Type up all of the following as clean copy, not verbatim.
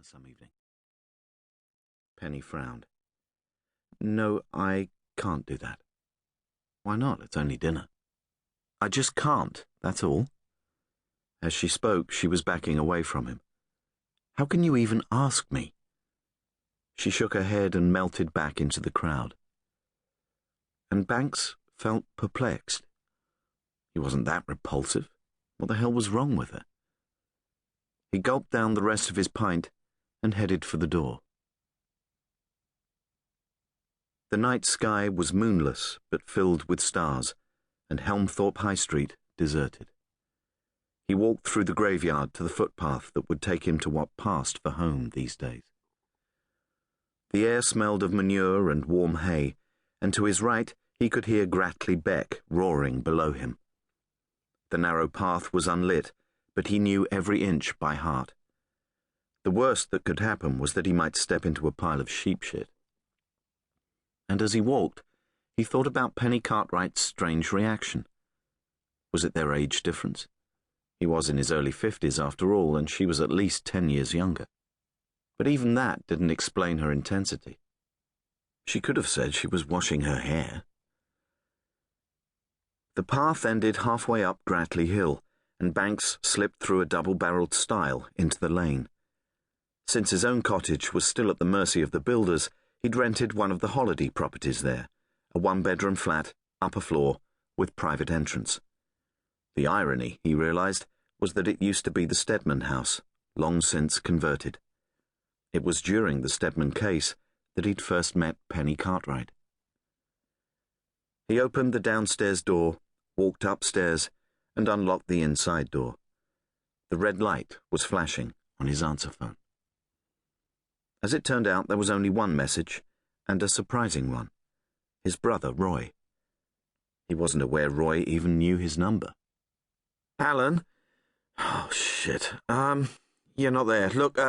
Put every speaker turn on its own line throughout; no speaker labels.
dinner some evening. Penny frowned. No, I can't do that. Why not? It's only dinner. I just can't, that's all. As she spoke, she was backing away from him. How can you even ask me? She shook her head and melted back into the crowd. And Banks felt perplexed. He wasn't that repulsive. What the hell was wrong with her? He gulped down the rest of his pint and headed for the door. The night sky was moonless but filled with stars, and Helmthorpe High Street deserted. He walked through the graveyard to the footpath that would take him to what passed for home these days. The air smelled of manure and warm hay, and to his right he could hear Gratley Beck roaring below him. The narrow path was unlit, but he knew every inch by heart. The worst that could happen was that he might step into a pile of sheep shit. And as he walked, he thought about Penny Cartwright's strange reaction. Was it their age difference? He was in his early 50s after all, and she was at least 10 years younger. But even that didn't explain her intensity. She could have said she was washing her hair. The path ended halfway up Gratley Hill, and Banks slipped through a double-barrelled stile into the lane. Since his own cottage was still at the mercy of the builders, he'd rented one of the holiday properties there, a one-bedroom flat, upper floor, with private entrance. The irony, he realised, was that it used to be the Stedman house, long since converted. It was during the Stedman case that he'd first met Penny Cartwright. He opened the downstairs door, walked upstairs, and unlocked the inside door. The red light was flashing on his answer phone. As it turned out, there was only one message, and a surprising one. His brother, Roy. He wasn't aware Roy even knew his number. Alan? Oh, shit. You're not there. Look,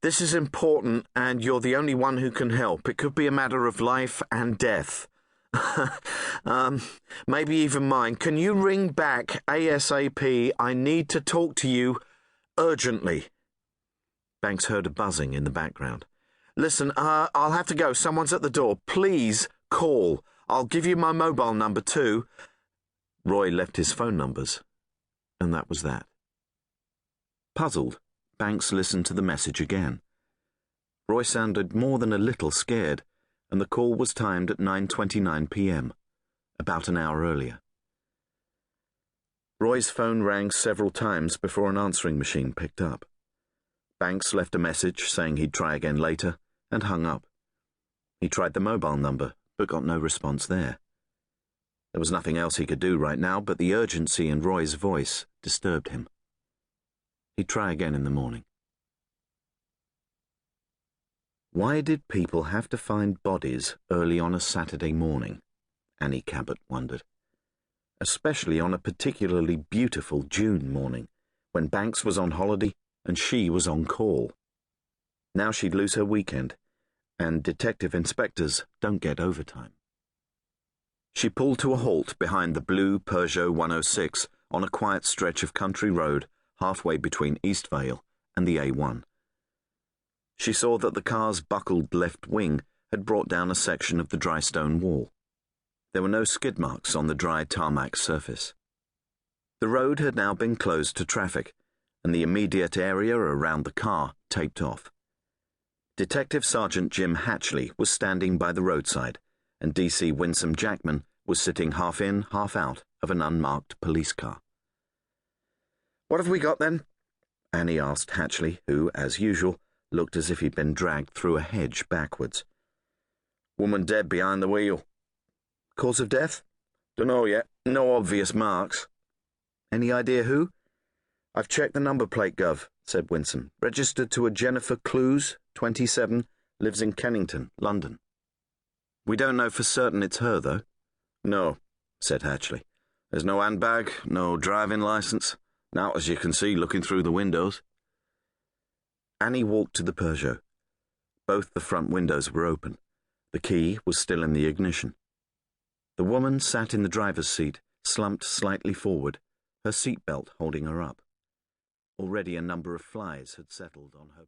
this is important, and you're the only one who can help. It could be a matter of life and death. Maybe even mine. Can you ring back ASAP? I need to talk to you urgently. Banks heard a buzzing in the background. Listen, I'll have to go. Someone's at the door. Please call. I'll give you my mobile number too. Roy left his phone numbers, and that was that. Puzzled, Banks listened to the message again. Roy sounded more than a little scared, and the call was timed at 9:29 p.m., about an hour earlier. Roy's phone rang several times before an answering machine picked up. Banks left a message saying he'd try again later, and hung up. He tried the mobile number, but got no response there. There was nothing else he could do right now, but the urgency in Roy's voice disturbed him. He'd try again in the morning. Why did people have to find bodies early on a Saturday morning? Annie Cabbot wondered. Especially on a particularly beautiful June morning, when Banks was on holiday and she was on call. Now she'd lose her weekend, and detective inspectors don't get overtime. She pulled to a halt behind the blue Peugeot 106 on a quiet stretch of country road halfway between Eastvale and the A1. She saw that the car's buckled left wing had brought down a section of the dry stone wall. There were no skid marks on the dry tarmac surface. The road had now been closed to traffic, and the immediate area around the car taped off. Detective Sergeant Jim Hatchley was standing by the roadside, and DC Winsome Jackman was sitting half in, half out of an unmarked police car. "What have we got, then?" Annie asked Hatchley, who, as usual, looked as if he'd been dragged through a hedge backwards. "Woman dead behind the wheel." "Cause of death?" "Dunno yet. No obvious marks." "Any idea who?" "I've checked the number plate, Gov," said Winsome. "Registered to a Jennifer Clues, 27, lives in Kennington, London." "We don't know for certain it's her, though." "No," said Hatchley. "There's no handbag, no driving licence. Now, as you can see, looking through the windows." Annie walked to the Peugeot. Both the front windows were open. The key was still in the ignition. The woman sat in the driver's seat, slumped slightly forward, her seatbelt holding her up. Already a number of flies had settled on her